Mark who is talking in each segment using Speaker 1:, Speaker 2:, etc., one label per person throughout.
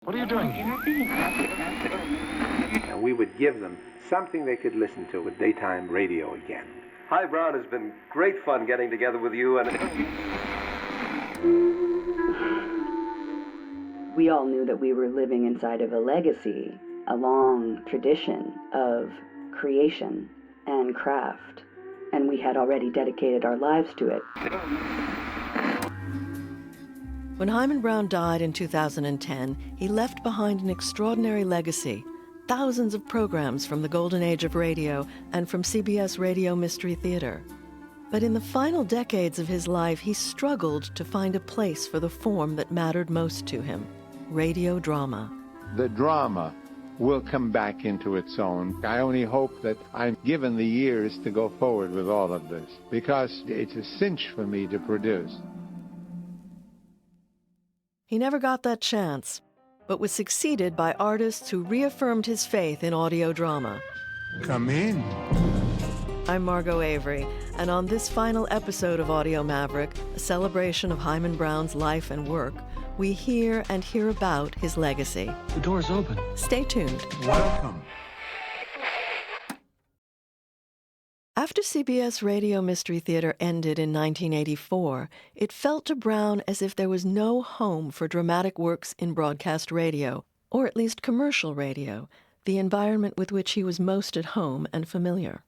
Speaker 1: What are you doing here?
Speaker 2: And we would give them something they could listen to with daytime radio again.
Speaker 3: Hi, Brown. It's been great fun getting together with you and...
Speaker 4: We all knew that we were living inside of a legacy, a long tradition of creation and craft, and we had already dedicated our lives to it.
Speaker 5: When Himan Brown died in 2010, he left behind an extraordinary legacy. Thousands of programs from the golden age of radio and from CBS Radio Mystery Theater. But in the final decades of his life, he struggled to find a place for the form that mattered most to him, radio drama.
Speaker 6: The drama will come back into its own. I only hope that I'm given the years to go forward with all of this, because it's a cinch for me to produce.
Speaker 5: He never got that chance, but was succeeded by artists who reaffirmed his faith in audio drama.
Speaker 6: Come in.
Speaker 5: I'm Margot Avery, and on this final episode of Audio Maverick, a celebration of Himan Brown's life and work, we hear and hear about his legacy.
Speaker 1: The door's open.
Speaker 5: Stay tuned.
Speaker 6: Welcome.
Speaker 5: After CBS Radio Mystery Theater ended in 1984, it felt to Brown as if there was no home for dramatic works in broadcast radio, or at least commercial radio, the environment with which he was most at home and familiar.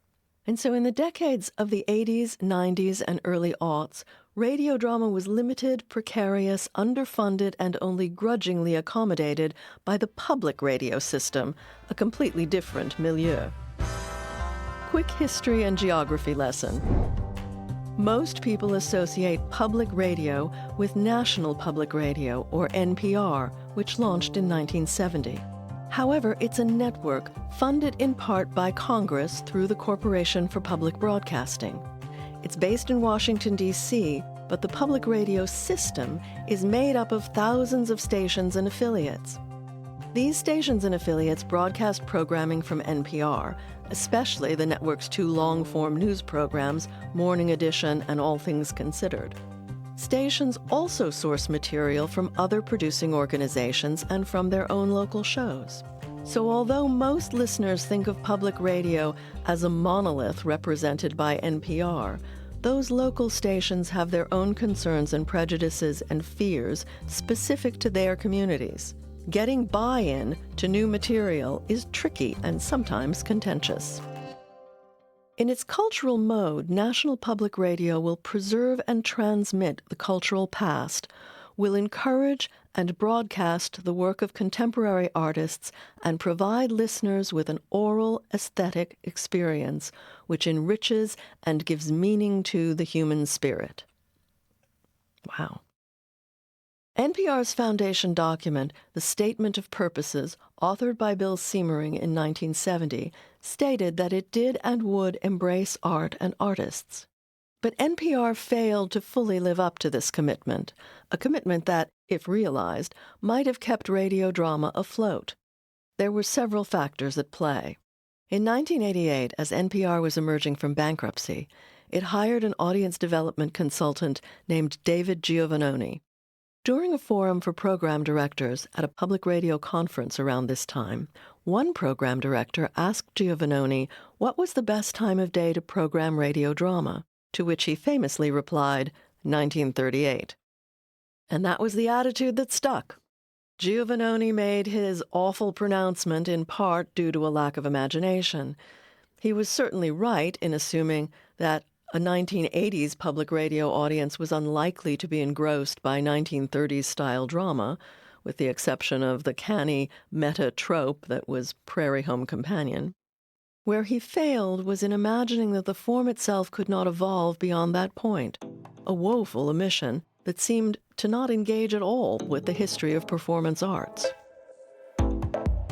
Speaker 5: And so in the decades of the 80s, 90s, and early aughts, radio drama was limited, precarious, underfunded, and only grudgingly accommodated by the public radio system, a completely different milieu. Quick history and geography lesson. Most people associate public radio with National Public Radio, or NPR, which launched in 1970. However, it's a network funded in part by Congress through the Corporation for Public Broadcasting. It's based in Washington, D.C., but the public radio system is made up of thousands of stations and affiliates. These stations and affiliates broadcast programming from NPR, especially the network's two long-form news programs, Morning Edition and All Things Considered. Stations also source material from other producing organizations and from their own local shows. So although most listeners think of public radio as a monolith represented by NPR, those local stations have their own concerns and prejudices and fears specific to their communities. Getting buy-in to new material is tricky and sometimes contentious. In its cultural mode, National Public Radio will preserve and transmit the cultural past, will encourage and broadcast the work of contemporary artists, and provide listeners with an oral, aesthetic experience which enriches and gives meaning to the human spirit. Wow. NPR's foundation document, The Statement of Purposes, authored by Bill Siemering in 1970, stated that it did and would embrace art and artists. But NPR failed to fully live up to this commitment, a commitment that, if realized, might have kept radio drama afloat. There were several factors at play. In 1988, as NPR was emerging from bankruptcy, it hired an audience development consultant named David Giovannoni. During a forum for program directors at a public radio conference around this time, one program director asked Giovannoni what was the best time of day to program radio drama, to which he famously replied, 1938. And that was the attitude that stuck. Giovannoni made his awful pronouncement in part due to a lack of imagination. He was certainly right in assuming that a 1980s public radio audience was unlikely to be engrossed by 1930s-style drama, with the exception of the canny meta-trope that was Prairie Home Companion. Where he failed was in imagining that the form itself could not evolve beyond that point, a woeful omission that seemed to not engage at all with the history of performance arts.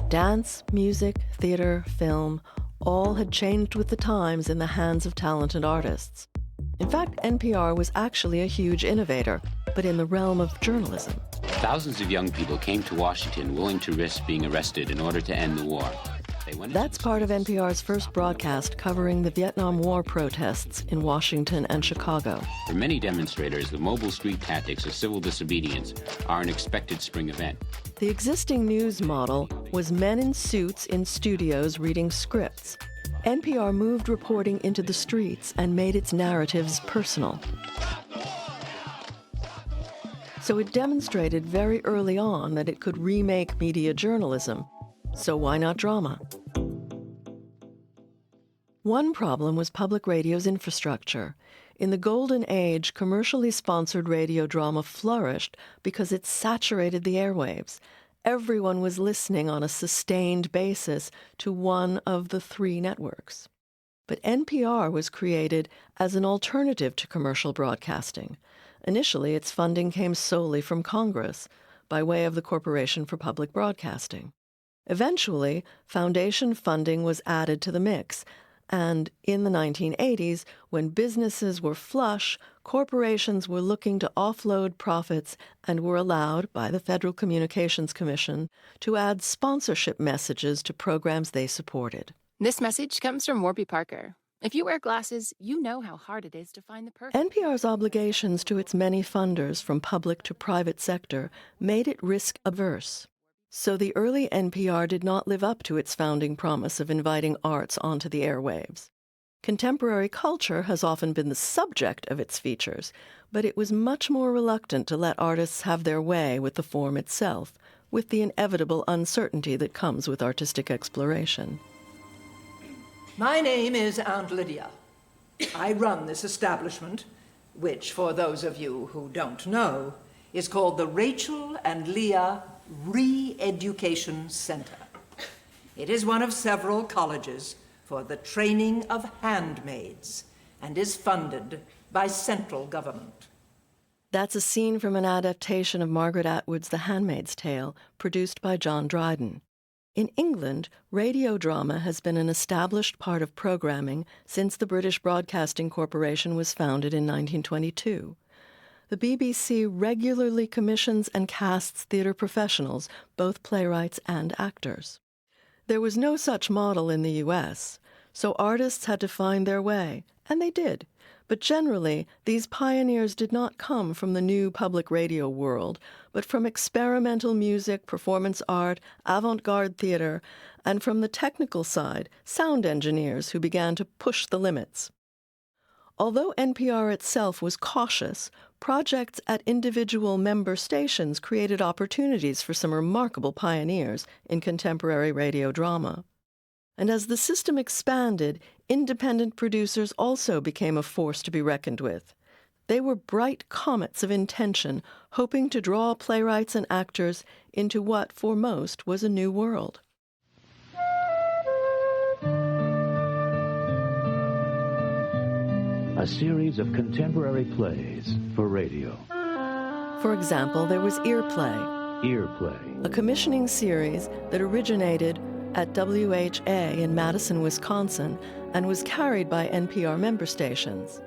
Speaker 5: Dance, music, theater, film, all had changed with the times in the hands of talented artists. In fact, NPR was actually a huge innovator, but in the realm of journalism.
Speaker 7: Thousands of young people came to Washington willing to risk being arrested in order to end the war.
Speaker 5: That's part of NPR's first broadcast covering the Vietnam War protests in Washington and Chicago.
Speaker 7: For many demonstrators, the mobile street tactics of civil disobedience are an expected spring event.
Speaker 5: The existing news model was men in suits in studios reading scripts. NPR moved reporting into the streets and made its narratives personal. So it demonstrated very early on that it could remake media journalism. So why not drama? One problem was public radio's infrastructure. In the golden age, commercially sponsored radio drama flourished because it saturated the airwaves. Everyone was listening on a sustained basis to one of the three networks. But NPR was created as an alternative to commercial broadcasting. Initially, its funding came solely from Congress, by way of the Corporation for Public Broadcasting. Eventually, foundation funding was added to the mix, and in the 1980s, when businesses were flush, corporations were looking to offload profits and were allowed by the Federal Communications Commission to add sponsorship messages to programs they supported.
Speaker 1: This message comes from Warby Parker. If you wear glasses, you know how hard it is to find the perfect.
Speaker 5: NPR's obligations to its many funders, from public to private sector, made it risk-averse. So the early NPR did not live up to its founding promise of inviting arts onto the airwaves. Contemporary culture has often been the subject of its features, but it was much more reluctant to let artists have their way with the form itself, with the inevitable uncertainty that comes with artistic exploration.
Speaker 8: My name is Aunt Lydia. I run this establishment, which, for those of you who don't know, is called the Rachel and Leah Re-Education Center. It is one of several colleges for the training of handmaids and is funded by central government.
Speaker 5: That's a scene from an adaptation of Margaret Atwood's The Handmaid's Tale, produced by John Dryden. In England, radio drama has been an established part of programming since the British Broadcasting Corporation was founded in 1922. The BBC regularly commissions and casts theater professionals, both playwrights and actors. There was no such model in the U.S., so artists had to find their way, and they did. But generally, these pioneers did not come from the new public radio world, but from experimental music, performance art, avant-garde theater, and from the technical side, sound engineers who began to push the limits. Although NPR itself was cautious, projects at individual member stations created opportunities for some remarkable pioneers in contemporary radio drama. And as the system expanded, independent producers also became a force to be reckoned with. They were bright comets of intention, hoping to draw playwrights and actors into what, for most, was a new world.
Speaker 9: A series of contemporary plays for radio.
Speaker 5: For example, there was Earplay.
Speaker 9: Earplay.
Speaker 5: A commissioning series that originated at WHA in Madison, Wisconsin, and was carried by NPR member stations.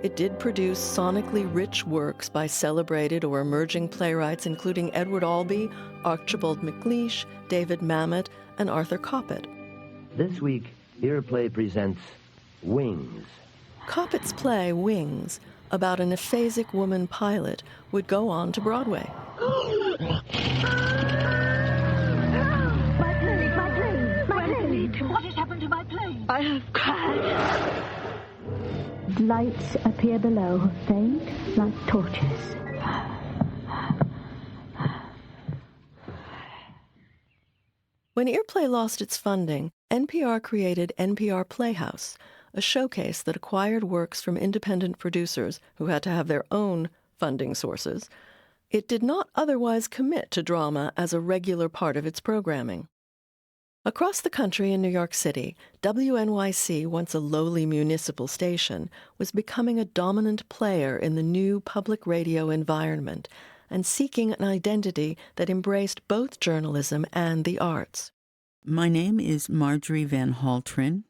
Speaker 5: It did produce sonically rich works by celebrated or emerging playwrights including Edward Albee, Archibald MacLeish, David Mamet, and Arthur Coppett.
Speaker 10: This week, Earplay presents Wings.
Speaker 5: Coppett's play, Wings, about an aphasic woman pilot, would go on to Broadway.
Speaker 11: What has happened to my plane?
Speaker 12: I have crashed.
Speaker 11: Lights appear below, faint like torches.
Speaker 5: When Earplay lost its funding, NPR created NPR Playhouse, a showcase that acquired works from independent producers who had to have their own funding sources. It did not otherwise commit to drama as a regular part of its programming. Across the country in New York City, WNYC, once a lowly municipal station, was becoming a dominant player in the new public radio environment and seeking an identity that embraced both journalism and the arts.
Speaker 13: My name is Marjorie Van Halteren.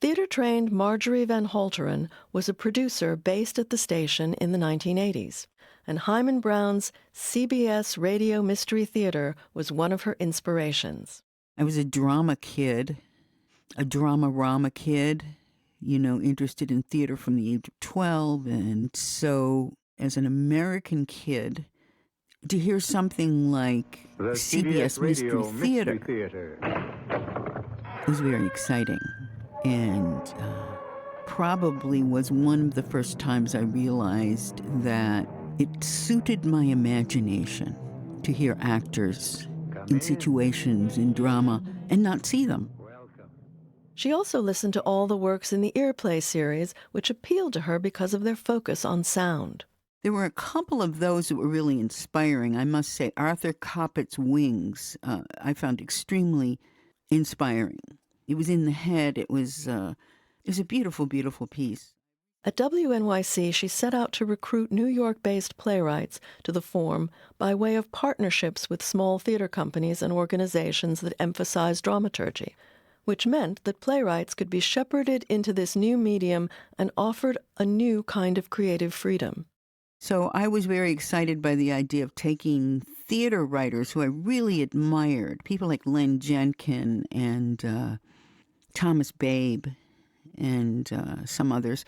Speaker 5: Theater-trained Marjorie Van Halteren was a producer based at the station in the 1980s, and Himan Brown's CBS Radio Mystery Theater was one of her inspirations.
Speaker 13: I was a drama kid, a drama-rama kid, interested in theater from the age of 12. And so as an American kid, to hear something like
Speaker 6: The
Speaker 13: CBS Mystery Theater was very exciting, and probably was one of the first times I realized that it suited my imagination to hear actors in situations in drama and not see them.
Speaker 5: She also listened to all the works in the Earplay series, which appealed to her because of their focus on sound.
Speaker 13: There were a couple of those that were really inspiring. I must say, Arthur Coppett's Wings, I found extremely inspiring. It was in the head. It was a beautiful, beautiful piece.
Speaker 5: At WNYC, she set out to recruit New York-based playwrights to the form by way of partnerships with small theater companies and organizations that emphasize dramaturgy, which meant that playwrights could be shepherded into this new medium and offered a new kind of creative freedom.
Speaker 13: So I was very excited by the idea of taking theater writers who I really admired, people like Len Jenkin and Thomas Babe and some others,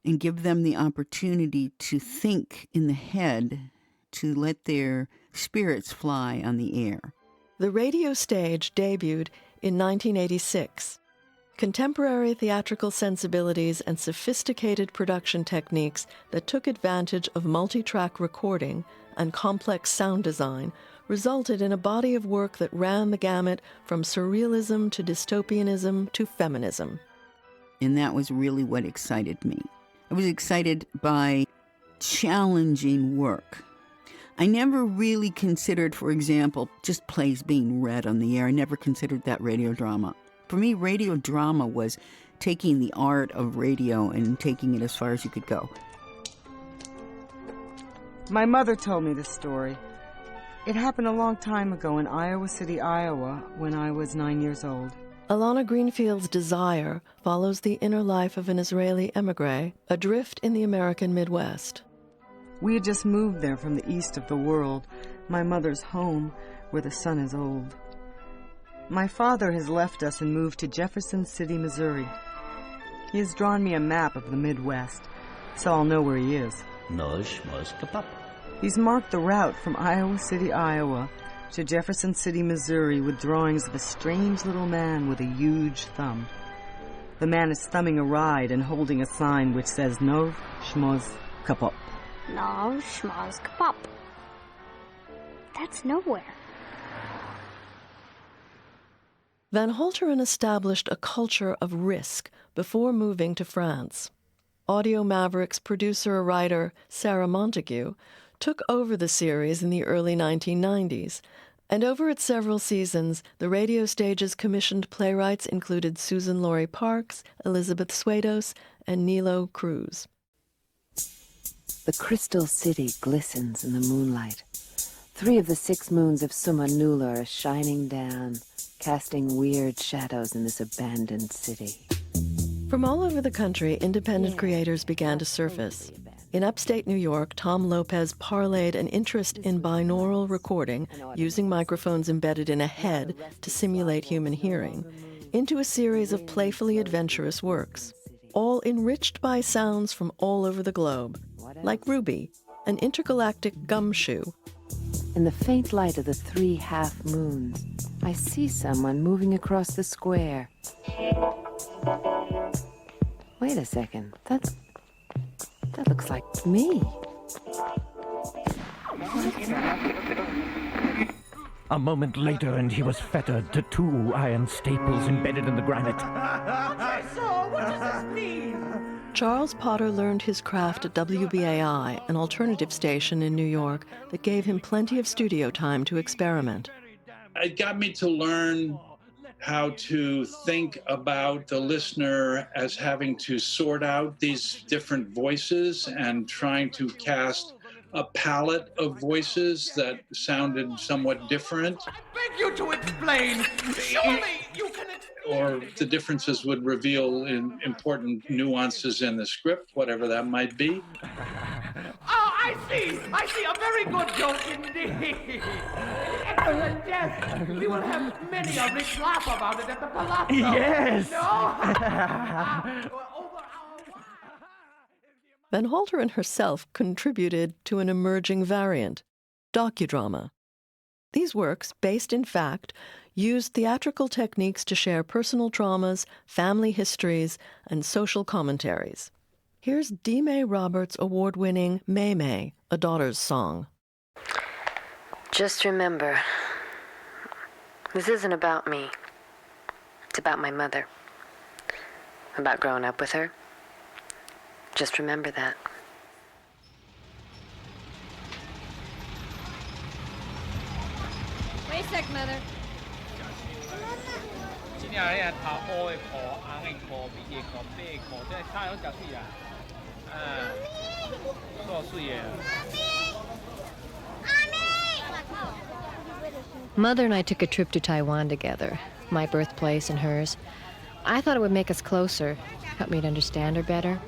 Speaker 13: and give them the opportunity to think in the head, to let their spirits fly on the air.
Speaker 5: The radio stage debuted in 1986. Contemporary theatrical sensibilities and sophisticated production techniques that took advantage of multi-track recording and complex sound design resulted in a body of work that ran the gamut from surrealism to dystopianism to feminism.
Speaker 13: And that was really what excited me. I was excited by challenging work. I never really considered, for example, just plays being read on the air. I never considered that radio drama. For me, radio drama was taking the art of radio and taking it as far as you could go.
Speaker 14: My mother told me this story. It happened a long time ago in Iowa City, Iowa, when I was 9 years old.
Speaker 5: Alana Greenfield's Desire follows the inner life of an Israeli emigre adrift in the American Midwest.
Speaker 14: We had just moved there from the east of the world, my mother's home, where the sun is old. My father has left us and moved to Jefferson City, Missouri. He has drawn me a map of the Midwest, so I'll know where he is. He's marked the route from Iowa City, Iowa, to Jefferson City, Missouri, with drawings of a strange little man with a huge thumb. The man is thumbing a ride and holding a sign which says, "No schmoz kapop."
Speaker 15: No schmoz kapop. That's nowhere.
Speaker 5: Van Holteren established a culture of risk before moving to France. Audio Mavericks producer-writer Sarah Montague took over the series in the early 1990s, and over its several seasons, the radio stage's commissioned playwrights included Susan Laurie Parks, Elizabeth Swados, and Nilo Cruz.
Speaker 16: The crystal city glistens in the moonlight. 3 of the 6 moons of Suma Nula are shining down, casting weird shadows in this abandoned city.
Speaker 5: From all over the country, independent creators began to surface. In upstate New York, Tom Lopez parlayed an interest in binaural recording, using microphones embedded in a head to simulate human hearing, into a series of playfully adventurous works, all enriched by sounds from all over the globe, like Ruby, an intergalactic gumshoe.
Speaker 16: In the faint light of the 3 half-moons, I see someone moving across the square. Wait a second, that looks like me.
Speaker 17: A moment later, and he was fettered to 2 iron staples embedded in the granite.
Speaker 12: What does this mean?
Speaker 5: Charles Potter learned his craft at WBAI, an alternative station in New York that gave him plenty of studio time to experiment.
Speaker 18: It got me to learn how to think about the listener as having to sort out these different voices and trying to cast a palette of voices that sounded somewhat different.
Speaker 12: I beg you to explain. Surely you can explain.
Speaker 18: Or the differences would reveal important nuances in the script, whatever that might be.
Speaker 12: Oh, I see. A very good joke indeed. Excellent jest. We will have many a rich laugh about it at the Palazzo.
Speaker 17: Yes.
Speaker 12: No?
Speaker 5: Van Holteren herself contributed to an emerging variant. docudrama. These works, based in fact, used theatrical techniques to share personal traumas, family histories, and social commentaries. Here's D. May Roberts' award-winning May May, A Daughter's Song.
Speaker 16: Just remember, this isn't about me. It's about my mother. About growing up with her. Just remember that.
Speaker 15: Wait a sec, Mother.
Speaker 12: 今日咧頭愛課、硬課、畢業課、畢業課，即係差咗就係啊，做事嘢。
Speaker 19: Mother and I took a trip to Taiwan together, my birthplace and hers. I thought it would make us closer, help me to understand her better.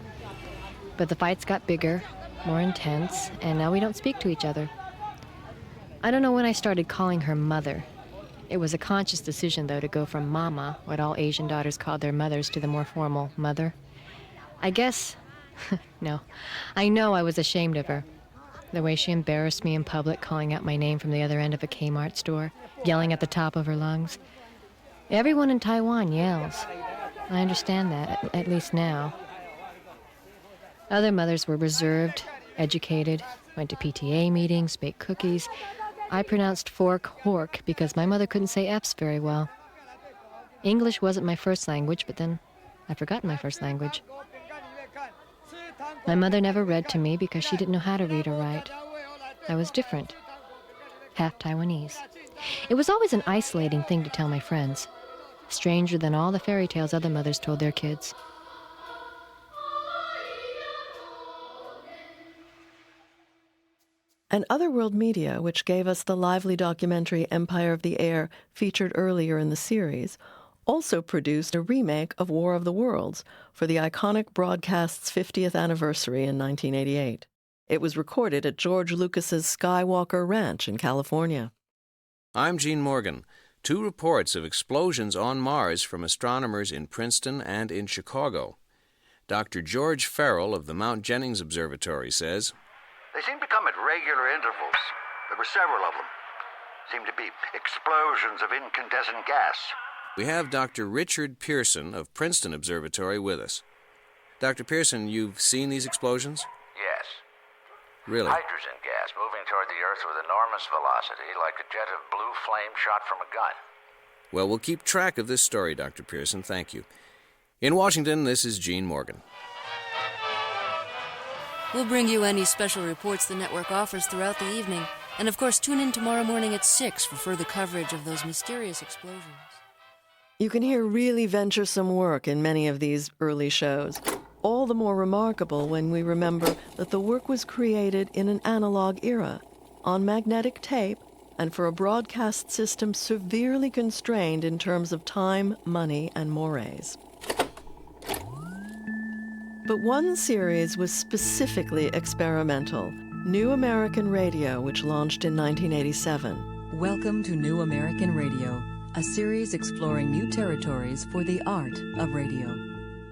Speaker 19: But the fights got bigger, more intense, and now we don't speak to each other. I don't know when I started calling her Mother. It was a conscious decision, though, to go from Mama, what all Asian daughters called their mothers, to the more formal Mother. I guess, no, I know I was ashamed of her. The way she embarrassed me in public, calling out my name from the other end of a Kmart store, yelling at the top of her lungs. Everyone in Taiwan yells. I understand that, at least now. Other mothers were reserved, educated, went to PTA meetings, baked cookies. I pronounced fork, hork, because my mother couldn't say F's very well. English wasn't my first language, but then I'd forgotten my first language. My mother never read to me because she didn't know how to read or write. I was different, half Taiwanese. It was always an isolating thing to tell my friends, stranger than all the fairy tales other mothers told their kids.
Speaker 5: And Otherworld Media, which gave us the lively documentary Empire of the Air featured earlier in the series, also produced a remake of War of the Worlds for the iconic broadcast's 50th anniversary in 1988. It was recorded at George Lucas's Skywalker Ranch in California.
Speaker 20: I'm Gene Morgan. 2 reports of explosions on Mars from astronomers in Princeton and in Chicago. Dr. George Farrell of the Mount Jennings Observatory says,
Speaker 21: They seem to come at regular intervals. There were several of them. Seemed to be explosions of incandescent gas.
Speaker 20: We have Dr. Richard Pearson of Princeton Observatory with us. Dr. Pearson, you've seen these explosions?
Speaker 21: Yes.
Speaker 20: Really?
Speaker 21: Hydrogen gas moving toward the Earth with enormous velocity, like a jet of blue flame shot from a gun.
Speaker 20: Well, we'll keep track of this story, Dr. Pearson. Thank you. In Washington, this is Gene Morgan.
Speaker 22: We'll bring you any special reports the network offers throughout the evening. And of course, tune in tomorrow morning at 6 for further coverage of those mysterious explosions.
Speaker 5: You can hear really venturesome work in many of these early shows. All the more remarkable when we remember that the work was created in an analog era, on magnetic tape, and for a broadcast system severely constrained in terms of time, money, and mores. But one series was specifically experimental, New American Radio, which launched in 1987.
Speaker 23: Welcome to New American Radio, a series exploring new territories for the art of radio.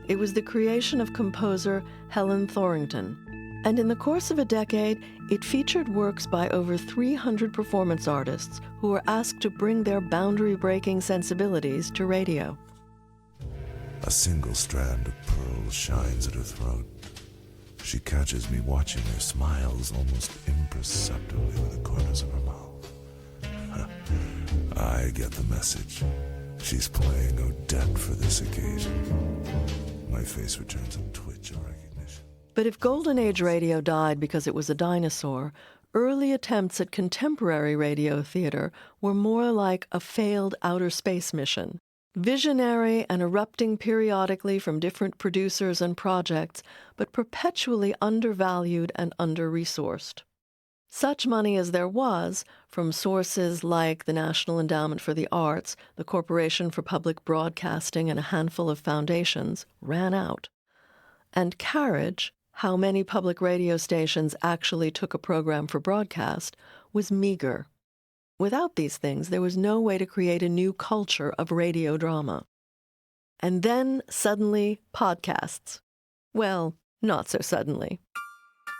Speaker 5: It was the creation of composer Helen Thorington, and in the course of a decade, it featured works by over 300 performance artists who were asked to bring their boundary-breaking sensibilities to radio.
Speaker 24: A single strand of pearl shines at her throat. She catches me watching her, smiles almost imperceptibly with the corners of her mouth. I get the message. She's playing Odette for this occasion. My face returns a twitch of recognition.
Speaker 5: But if Golden Age radio died because it was a dinosaur, early attempts at contemporary radio theater were more like a failed outer space mission. Visionary and erupting periodically from different producers and projects, but perpetually undervalued and under-resourced. Such money as there was, from sources like the National Endowment for the Arts, the Corporation for Public Broadcasting, and a handful of foundations, ran out. And carriage, how many public radio stations actually took a program for broadcast, was meager. Without these things, there was no way to create a new culture of radio drama. And then, suddenly, podcasts. Well, not so suddenly.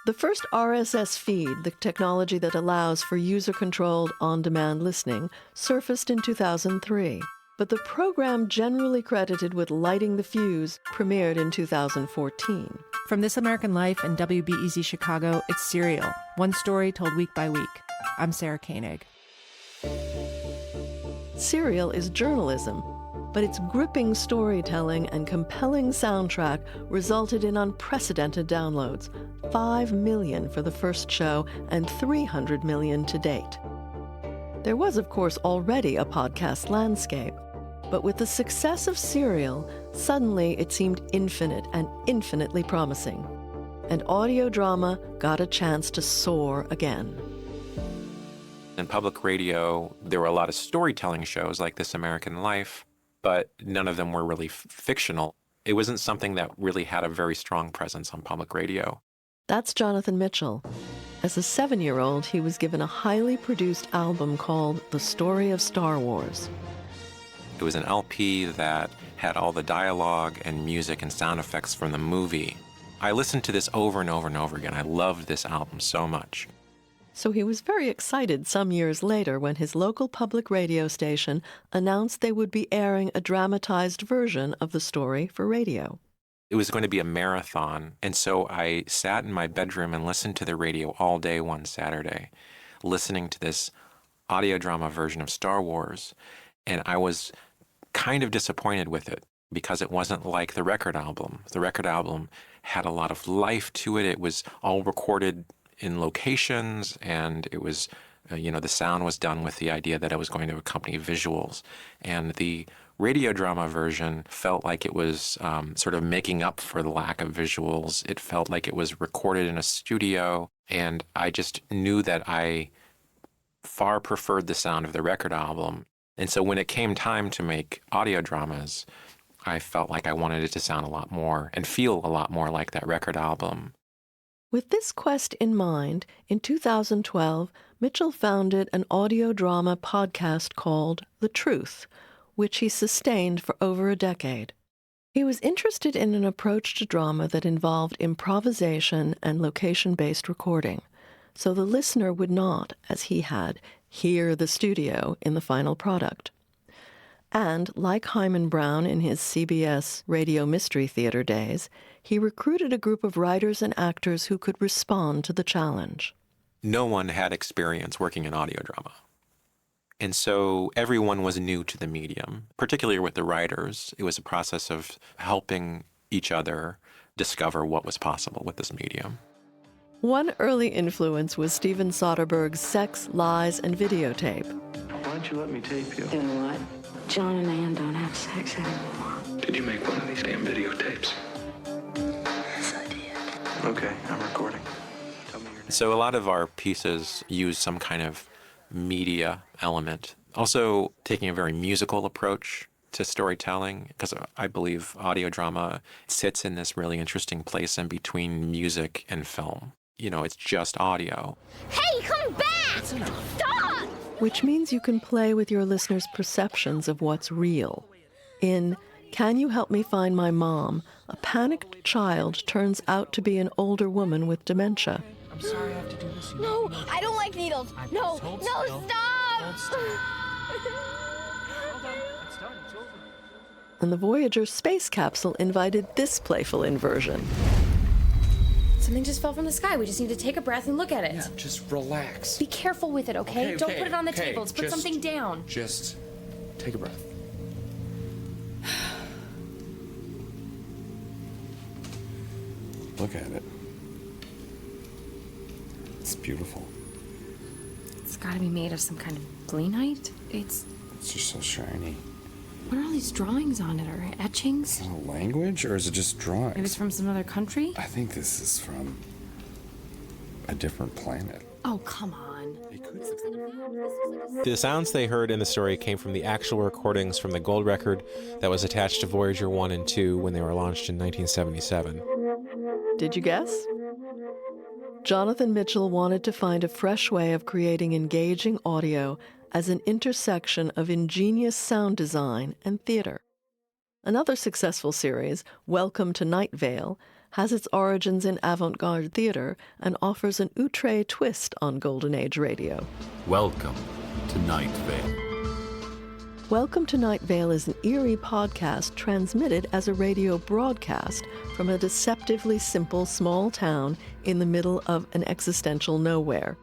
Speaker 5: The first RSS feed, the technology that allows for user-controlled, on-demand listening, surfaced in 2003. But the program generally credited with lighting the fuse premiered in 2014.
Speaker 2: From This American Life and WBEZ Chicago, it's Serial, one story told week by week. I'm Sarah Koenig.
Speaker 5: Serial is journalism, but its gripping storytelling and compelling soundtrack resulted in unprecedented downloads, 5 million for the first show and 300 million to date. There was, of course, already a podcast landscape, but with the success of Serial, suddenly it seemed infinite and infinitely promising. And audio drama got a chance to soar again.
Speaker 3: In public radio, there were a lot of storytelling shows like This American Life, but none of them were really fictional. It wasn't something that really had a very strong presence on public radio.
Speaker 5: That's Jonathan Mitchell. As a 7-year-old, he was given a highly produced album called The Story of Star Wars.
Speaker 3: It was an LP that had all the dialogue and music and sound effects from the movie. I listened to this over and over and over again. I loved this album so much.
Speaker 5: So he was very excited some years later when his local public radio station announced they would be airing a dramatized version of the story for radio.
Speaker 3: It was going to be a marathon, and so I sat in my bedroom and listened to the radio all day one Saturday, listening to this audio drama version of Star Wars, and I was kind of disappointed with it because it wasn't like the record album. The record album had a lot of life to it. It was all recorded in locations, and it was, the sound was done with the idea that it was going to accompany visuals. And the radio drama version felt like it was sort of making up for the lack of visuals. It felt like it was recorded in a studio, and I just knew that I far preferred the sound of the record album. And so when it came time to make audio dramas, I felt like I wanted it to sound a lot more and feel a lot more like that record album.
Speaker 5: With this quest in mind, in 2012, Mitchell founded an audio drama podcast called The Truth, which he sustained for over a decade. He was interested in an approach to drama that involved improvisation and location-based recording, so the listener would not, as he had, hear the studio in the final product. And, like Himan Brown in his CBS Radio Mystery Theater days, he recruited a group of writers and actors who could respond to the challenge.
Speaker 3: No one had experience working in audio drama. And so everyone was new to the medium, particularly with the writers. It was a process of helping each other discover what was possible with this medium.
Speaker 5: One early influence was Steven Soderbergh's Sex, Lies, and Videotape.
Speaker 4: Why don't you let me tape you?
Speaker 15: Doing what? John and Ann don't have sex anymore.
Speaker 4: Did you make one of these damn videotapes?
Speaker 15: Yes, I did.
Speaker 4: Okay, I'm recording.
Speaker 3: So a lot of our pieces use some kind of media element. Also taking a very musical approach to storytelling, because I believe audio drama sits in this really interesting place in between music and film. It's just audio.
Speaker 15: Hey, come back! Stop!
Speaker 5: Which means you can play with your listeners' perceptions of what's real. In Can You Help Me Find My Mom?, a panicked child turns out to be an older woman with dementia.
Speaker 2: I'm sorry I have to do this.
Speaker 15: No, I don't like needles. No,
Speaker 2: Hold
Speaker 15: no,
Speaker 2: still.
Speaker 15: stop!
Speaker 2: Hold still. Hold on, it's done, it's over.
Speaker 5: And the Voyager space capsule invited this playful inversion.
Speaker 7: Something just fell from the sky. We just need to take a breath and look at it.
Speaker 4: Yeah, just relax.
Speaker 7: Be careful with it, okay? Don't put it on the
Speaker 4: okay,
Speaker 7: table. Let's put something down.
Speaker 4: Just take a breath. Look at it. It's beautiful.
Speaker 7: It's gotta be made of some kind of gleanite. It's
Speaker 4: just so shiny.
Speaker 7: What are all these drawings on it? Or etchings?
Speaker 4: Is it a language, or is it just drawings?
Speaker 7: Maybe it's from some other country?
Speaker 4: I think this is from a different planet.
Speaker 7: Oh, come on.
Speaker 25: The sounds they heard in the story came from the actual recordings from the gold record that was attached to Voyager 1 and 2 when they were launched in 1977.
Speaker 5: Did you guess? Jonathan Mitchell wanted to find a fresh way of creating engaging audio as an intersection of ingenious sound design and theater. Another successful series, Welcome to Night Vale, has its origins in avant-garde theater and offers an outre twist on Golden Age radio.
Speaker 1: Welcome to Night Vale.
Speaker 5: Welcome to Night Vale is an eerie podcast transmitted as a radio broadcast from a deceptively simple small town in the middle of an existential nowhere.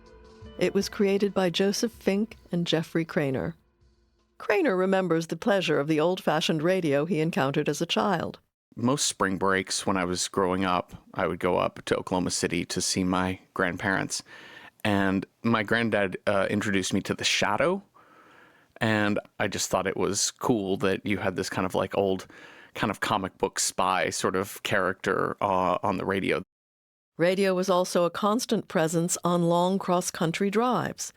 Speaker 5: It was created by Joseph Fink and Jeffrey Cranor. Cranor remembers the pleasure of the old-fashioned radio he encountered as a child.
Speaker 8: Most spring breaks when I was growing up, I would go up to Oklahoma City to see my grandparents. And my granddad introduced me to The Shadow. And I just thought it was cool that you had this kind of like old kind of comic book spy sort of character on the radio.
Speaker 5: Radio was also a constant presence on long cross-country drives.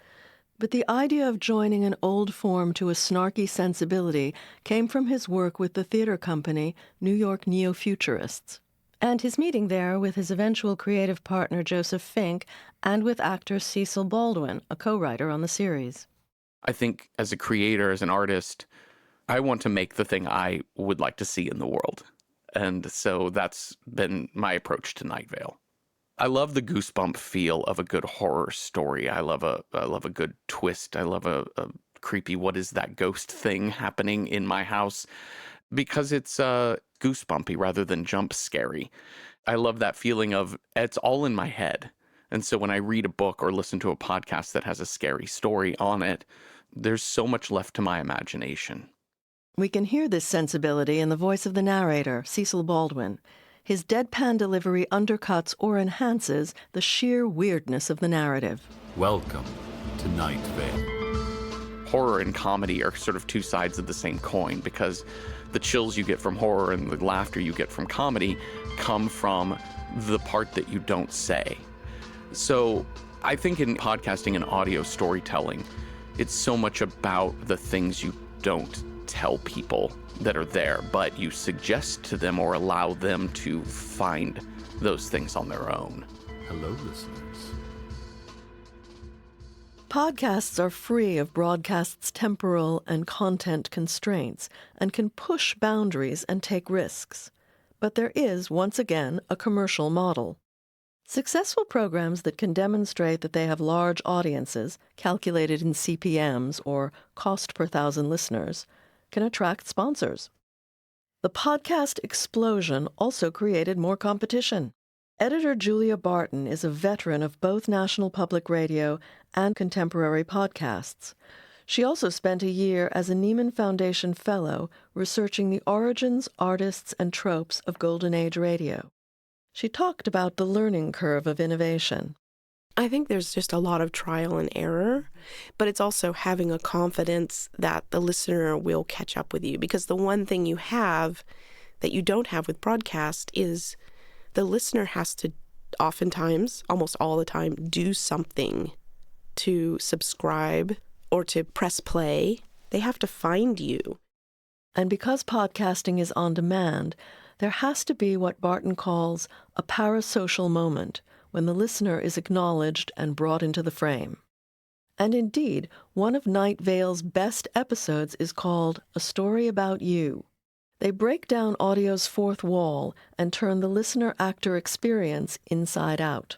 Speaker 5: But the idea of joining an old form to a snarky sensibility came from his work with the theater company New York Neo-Futurists, and his meeting there with his eventual creative partner Joseph Fink and with actor Cecil Baldwin, a co-writer on the series.
Speaker 8: I think as a creator, as an artist, I want to make the thing I would like to see in the world. And so that's been my approach to Night Vale. I love the goosebump feel of a good horror story. I love a good twist. I love a creepy, what is that ghost thing happening in my house? Because it's goosebumpy rather than jump scary. I love that feeling of it's all in my head. And so when I read a book or listen to a podcast that has a scary story on it, there's so much left to my imagination.
Speaker 5: We can hear this sensibility in the voice of the narrator, Cecil Baldwin. His deadpan delivery undercuts or enhances the sheer weirdness of the narrative.
Speaker 1: Welcome to Night Vale.
Speaker 8: Horror and comedy are sort of two sides of the same coin because the chills you get from horror and the laughter you get from comedy come from the part that you don't say. So I think in podcasting and audio storytelling, it's so much about the things you don't tell people that are there, but you suggest to them or allow them to find those things on their own.
Speaker 1: Hello, listeners.
Speaker 5: Podcasts are free of broadcast's temporal and content constraints and can push boundaries and take risks. But there is, once again, a commercial model. Successful programs that can demonstrate that they have large audiences, calculated in CPMs or cost per thousand listeners, can attract sponsors. The podcast explosion also created more competition. Editor Julia Barton is a veteran of both National Public Radio and contemporary podcasts. She also spent a year as a Nieman Foundation Fellow researching the origins, artists, and tropes of Golden Age radio. She talked about the learning curve of innovation.
Speaker 9: I think there's just a lot of trial and error, but it's also having a confidence that the listener will catch up with you. Because the one thing you have that you don't have with broadcast is the listener has to oftentimes, almost all the time, do something to subscribe or to press play. They have to find you.
Speaker 5: And because podcasting is on demand, there has to be what Barton calls a parasocial moment, when the listener is acknowledged and brought into the frame. And indeed, one of Night Vale's best episodes is called A Story About You. They break down audio's fourth wall and turn the listener-actor experience inside out.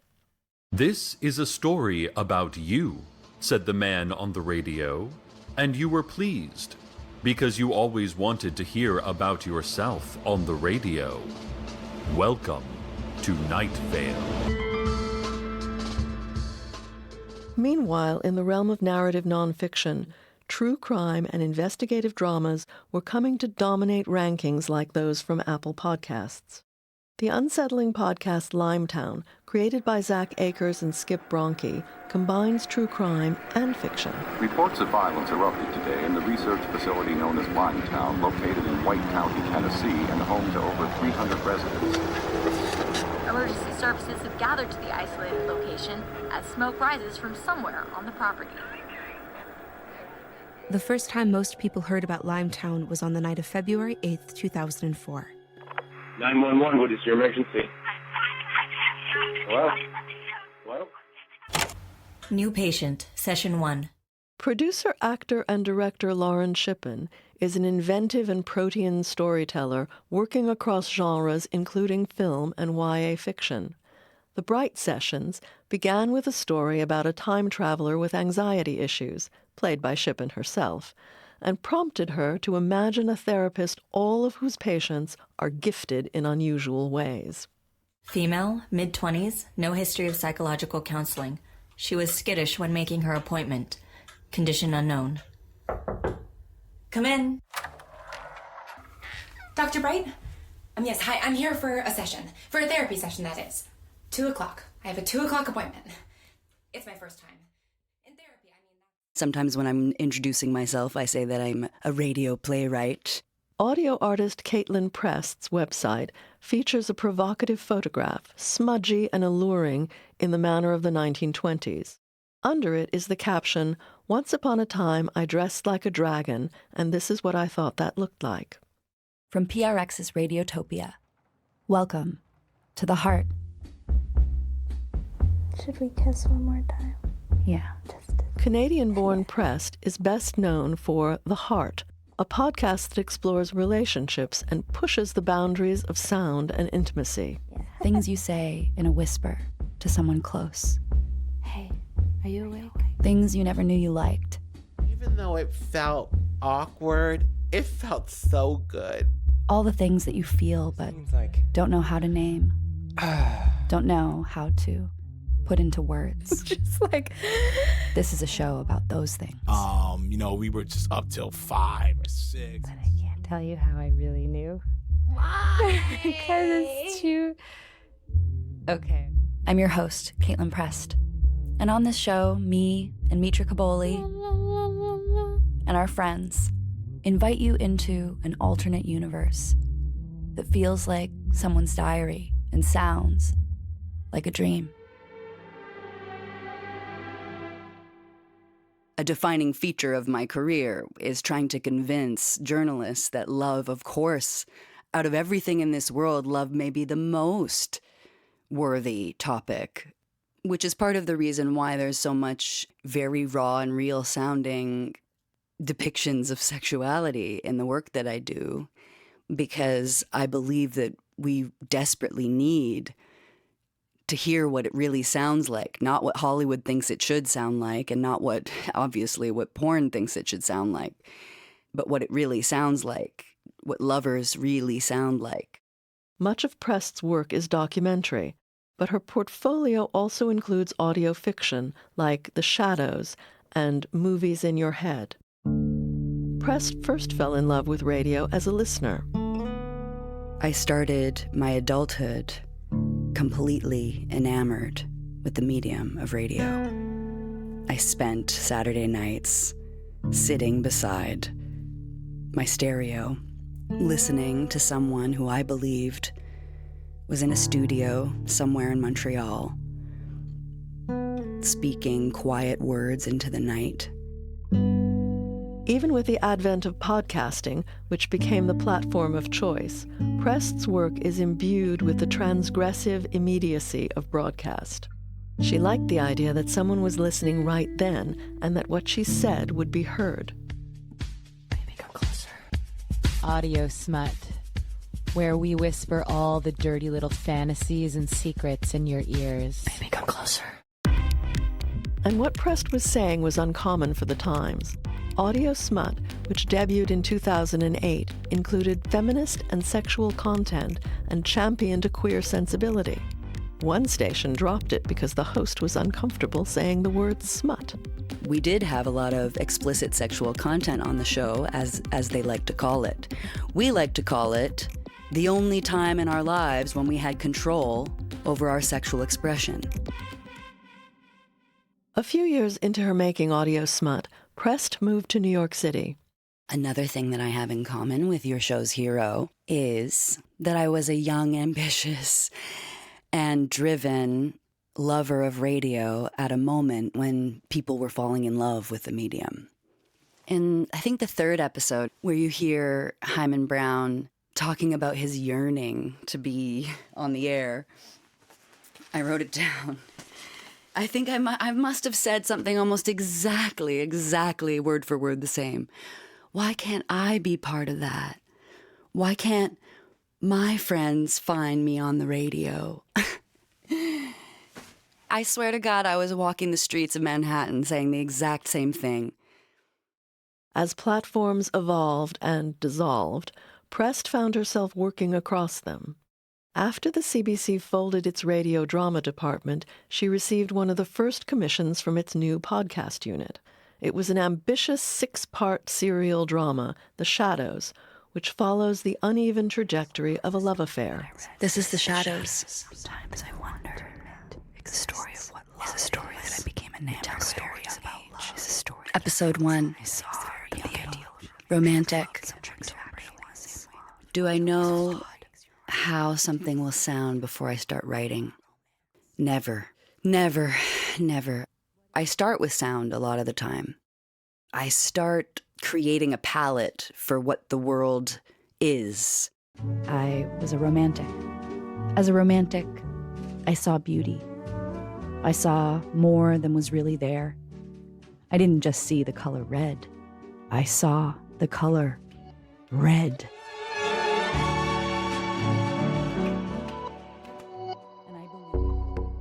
Speaker 1: This is a story about you, said the man on the radio, and you were pleased, because you always wanted to hear about yourself on the radio. Welcome to Night Vale.
Speaker 5: Meanwhile, in the realm of narrative nonfiction, true crime and investigative dramas were coming to dominate rankings like those from Apple Podcasts. The unsettling podcast Limetown, created by Zach Akers and Skip Bronke, combines true crime and fiction.
Speaker 10: Reports of violence erupted today in the research facility known as Limetown, located in White County, Tennessee, and home to over 300 residents.
Speaker 11: Emergency services have gathered to the isolated location as smoke rises from somewhere on the property.
Speaker 26: The first time most people heard about Limetown was on the night of February 8th, 2004.
Speaker 27: 911, what is your emergency? Hello?
Speaker 23: New patient, session 1.
Speaker 5: Producer, actor, and director Lauren Shippen is an inventive and protean storyteller working across genres including film and YA fiction. The Bright Sessions began with a story about a time traveler with anxiety issues, played by Shippen herself, and prompted her to imagine a therapist all of whose patients are gifted in unusual ways.
Speaker 6: Female, mid-20s, no history of psychological counseling. She was skittish when making her appointment. Condition unknown. Come in.
Speaker 12: Dr. Bright? Yes, hi, I'm here for a session. For a therapy session, that is. 2 o'clock. I have a 2 o'clock appointment. It's my first time.
Speaker 13: Sometimes when I'm introducing myself, I say that I'm a radio playwright.
Speaker 5: Audio artist Kaitlin Prest's website features a provocative photograph, smudgy and alluring in the manner of the 1920s. Under it is the caption, "Once upon a time I dressed like a dragon, and this is what I thought that looked like."
Speaker 14: From PRX's Radiotopia, welcome to the heart.
Speaker 16: Should we kiss one more time?
Speaker 14: Yeah.
Speaker 5: Canadian-born Prest is best known for The Heart, a podcast that explores relationships and pushes the boundaries of sound and intimacy.
Speaker 14: Things you say in a whisper to someone close.
Speaker 16: Hey, are you awake?
Speaker 14: Things you never knew you liked.
Speaker 17: Even though it felt awkward, it felt so good.
Speaker 14: All the things that you feel but don't know how to name. Don't know how to put into words. Just like, this is a show about those things.
Speaker 17: We were just up till 5 or 6.
Speaker 14: But I can't tell you how I really knew.
Speaker 16: Why?
Speaker 14: Because it's too... Okay. I'm your host, Kaitlin Prest. And on this show, me and Mitra Kaboli and our friends invite you into an alternate universe that feels like someone's diary and sounds like a dream.
Speaker 13: A defining feature of my career is trying to convince journalists that love, of course, out of everything in this world, love may be the most worthy topic, which is part of the reason why there's so much very raw and real sounding depictions of sexuality in the work that I do, because I believe that we desperately need to hear what it really sounds like, not what Hollywood thinks it should sound like, and not what, obviously, what porn thinks it should sound like, but what it really sounds like, what lovers really sound like.
Speaker 5: Much of Prest's work is documentary, but her portfolio also includes audio fiction like The Shadows and Movies in Your Head. Prest first fell in love with radio as a listener.
Speaker 13: I started my adulthood completely enamored with the medium of radio. I spent Saturday nights sitting beside my stereo, listening to someone who I believed was in a studio somewhere in Montreal, speaking quiet words into the night.
Speaker 5: Even with the advent of podcasting, which became the platform of choice, Prest's work is imbued with the transgressive immediacy of broadcast. She liked the idea that someone was listening right then and that what she said would be heard.
Speaker 14: Baby, come closer. Audio smut, where we whisper all the dirty little fantasies and secrets in your ears. Baby, come closer.
Speaker 5: And what Prest was saying was uncommon for the times. Audio smut, which debuted in 2008, included feminist and sexual content and championed a queer sensibility. One station dropped it because the host was uncomfortable saying the word smut.
Speaker 13: We did have a lot of explicit sexual content on the show, as they like to call it. We like to call it the only time in our lives when we had control over our sexual expression.
Speaker 5: A few years into her making audio smut, Prest moved to New York City.
Speaker 13: Another thing that I have in common with your show's hero is that I was a young, ambitious, and driven lover of radio at a moment when people were falling in love with the medium. In, I think, the third episode, where you hear Himan Brown talking about his yearning to be on the air, I wrote it down. I think I must have said something almost exactly word for word the same. Why can't I be part of that? Why can't my friends find me on the radio? I swear to God, I was walking the streets of Manhattan saying the exact same thing.
Speaker 5: As platforms evolved and dissolved, Prest found herself working across them. After the CBC folded its radio drama department, she received one of the first commissions from its new podcast unit. It was an ambitious 6-part serial drama, The Shadows, which follows the uneven trajectory of a love affair.
Speaker 14: This is The Shadows. Sometimes I wonder. The story of what love is a story that I became enamored with. Stories about love. Is a story. Episode 1. I saw the ideal. Romantic. Do I know how something will sound before I start writing? Never. Never. Never. I start with sound a lot of the time. I start creating a palette for what the world is. I was a romantic. As a romantic, I saw beauty. I saw more than was really there. I didn't just see the color red. I saw the color red.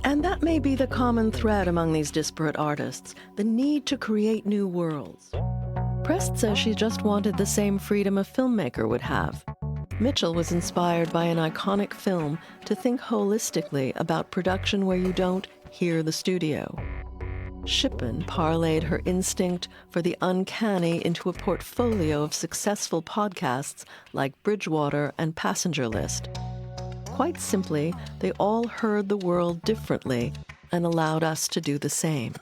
Speaker 5: And that may be the common thread among these disparate artists, the need to create new worlds. Prest says she just wanted the same freedom a filmmaker would have. Mitchell was inspired by an iconic film to think holistically about production where you don't hear the studio. Shippen parlayed her instinct for the uncanny into a portfolio of successful podcasts like Bridgewater and Passenger List. Quite simply, they all heard the world differently and allowed us to do the same.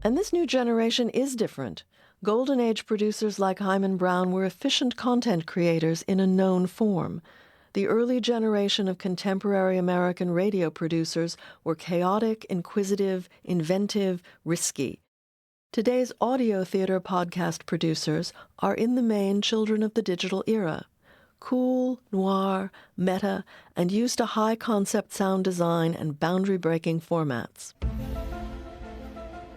Speaker 5: And this new generation is different. Golden Age producers like Himan Brown were efficient content creators in a known form. The early generation of contemporary American radio producers were chaotic, inquisitive, inventive, risky. Today's audio theater podcast producers are in the main children of the digital era. Cool, noir, meta, and used to high-concept sound design and boundary-breaking formats.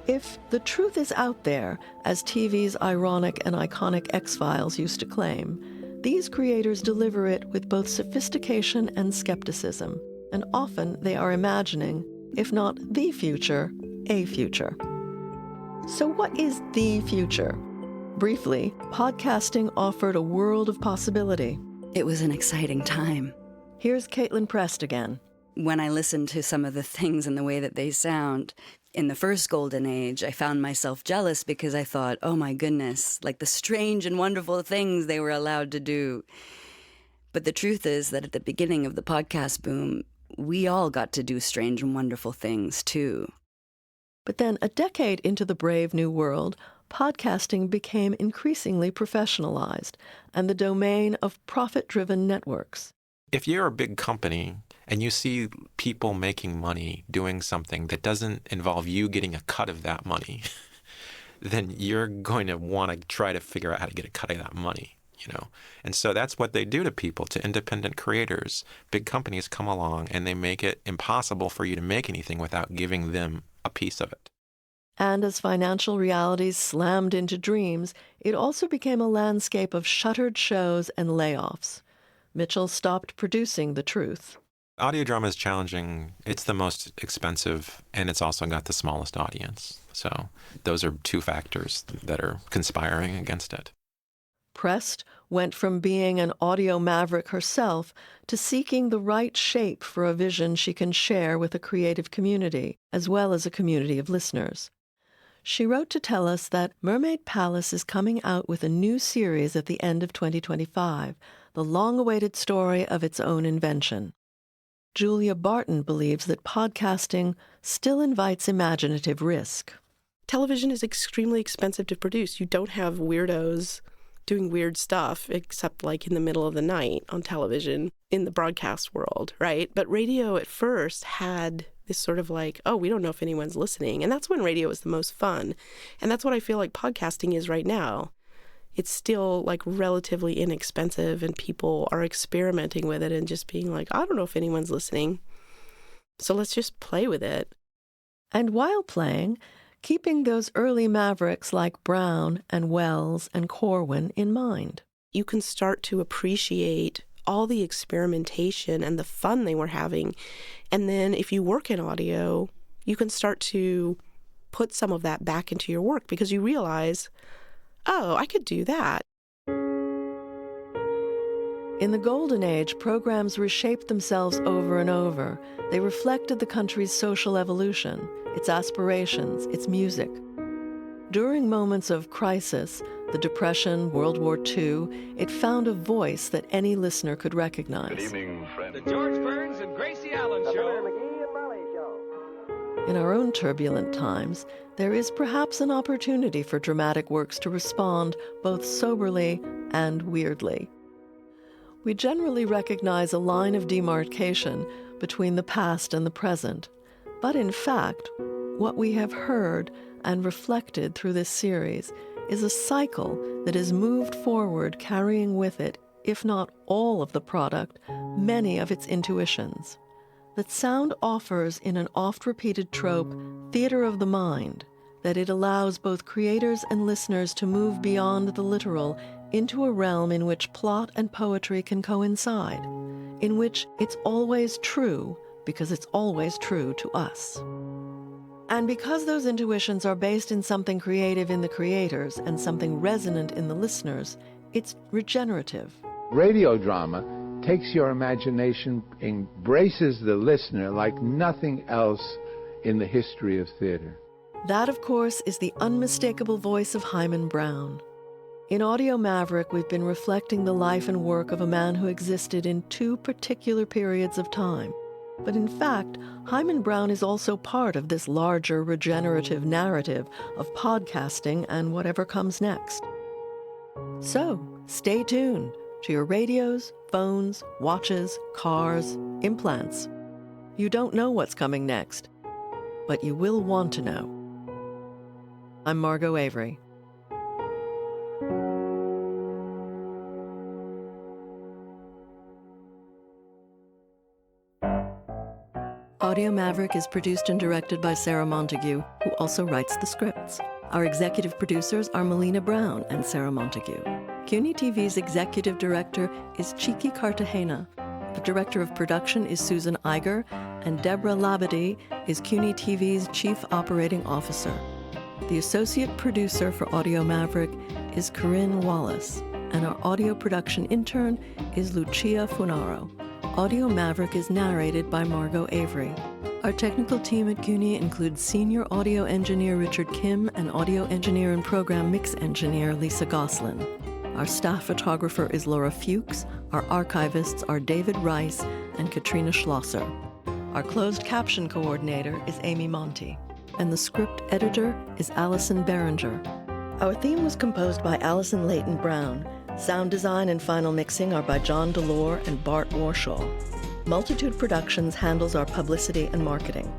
Speaker 5: If the truth is out there, as TV's ironic and iconic X-Files used to claim, these creators deliver it with both sophistication and skepticism, and often they are imagining, if not the future, a future. So what is the future? Briefly, podcasting offered a world of possibility.
Speaker 13: It was an exciting time.
Speaker 5: Here's Kaitlin Prest again.
Speaker 13: When I listened to some of the things and the way that they sound, in the first golden age, I found myself jealous because I thought, oh my goodness, like the strange and wonderful things they were allowed to do. But the truth is that at the beginning of the podcast boom, we all got to do strange and wonderful things too.
Speaker 5: But then a decade into the brave new world, podcasting became increasingly professionalized and the domain of profit-driven networks.
Speaker 25: If you're a big company and you see people making money doing something that doesn't involve you getting a cut of that money, then you're going to want to try to figure out how to get a cut of that money, you know? And so that's what they do to people, to independent creators. Big companies come along and they make it impossible for you to make anything without giving them a piece of it.
Speaker 5: And as financial realities slammed into dreams, it also became a landscape of shuttered shows and layoffs. Mitchell stopped producing The Truth.
Speaker 25: Audio drama is challenging. It's the most expensive, and it's also got the smallest audience. So those are two factors that are conspiring against it.
Speaker 5: Prest went from being an audio maverick herself to seeking the right shape for a vision she can share with a creative community, as well as a community of listeners. She wrote to tell us that Mermaid Palace is coming out with a new series at the end of 2025, the long-awaited story of its own invention. Julia Barton believes that podcasting still invites imaginative risk.
Speaker 9: Television is extremely expensive to produce. You don't have weirdos doing weird stuff, except like in the middle of the night on television in the broadcast world, right? But radio at first had this sort of like, oh, we don't know if anyone's listening. And that's when radio was the most fun. And that's what I feel like podcasting is right now. it's still like relatively inexpensive, and people are experimenting with it and just being like, I don't know if anyone's listening, so let's just play with it.
Speaker 5: And while playing, keeping those early mavericks like Brown and Wells and Corwin in mind.
Speaker 9: You can start to appreciate all the experimentation and the fun they were having. And then if you work in audio, you can start to put some of that back into your work because you realize, oh, I could do that.
Speaker 5: In the Golden Age, programs reshaped themselves over and over. They reflected the country's social evolution, its aspirations, its music. During moments of crisis, the Depression, World War II, it found a voice that any listener could recognize.
Speaker 3: Good evening, friend. The George Burns and Gracie Allen Show.
Speaker 5: In our own turbulent times, there is perhaps an opportunity for dramatic works to respond both soberly and weirdly. We generally recognize a line of demarcation between the past and the present, but in fact, what we have heard and reflected through this series is a cycle that has moved forward, carrying with it, if not all of the product, many of its intuitions. That sound offers, in an oft-repeated trope, theater of the mind, that it allows both creators and listeners to move beyond the literal into a realm in which plot and poetry can coincide, in which it's always true because it's always true to us. And because those intuitions are based in something creative in the creators and something resonant in the listeners, it's regenerative.
Speaker 18: Radio drama takes your imagination, embraces the listener like nothing else in the history of theater.
Speaker 5: That, of course, is the unmistakable voice of Himan Brown. In Audio Maverick, we've been reflecting the life and work of a man who existed in two particular periods of time. But in fact, Himan Brown is also part of this larger regenerative narrative of podcasting and whatever comes next. So, stay tuned to your radios, phones, watches, cars, implants. You don't know what's coming next, but you will want to know. I'm Margot Avery. Audio Maverick is produced and directed by Sarah Montague, who also writes the scripts. Our executive producers are Melina Brown and Sarah Montague. CUNY TV's executive director is Chiqui Cartagena. The director of production is Susan Iger, and Deborah Labadie is CUNY TV's chief operating officer. The associate producer for Audio Maverick is Corinne Wallace, and our audio production intern is Lucia Funaro. Audio Maverick is narrated by Margot Avery. Our technical team at CUNY includes senior audio engineer Richard Kim and audio engineer and program mix engineer Lisa Goslin. Our staff photographer is Laura Fuchs. Our archivists are David Rice and Katrina Schlosser. Our closed caption coordinator is Amy Monti. And the script editor is Allison Berenger. Our theme was composed by Allison Leighton Brown. Sound design and final mixing are by John Delore and Bart Warshaw. Multitude Productions handles our publicity and marketing.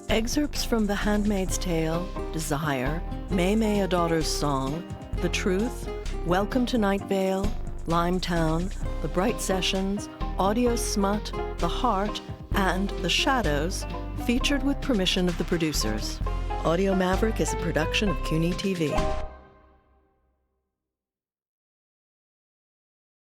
Speaker 5: Excerpts from The Handmaid's Tale, Desire, May a Daughter's Song, The Truth, Welcome to Night Vale, Limetown, The Bright Sessions, Audio Smut, The Heart, and The Shadows, featured with permission of the producers. Audio Maverick is a production of CUNY TV.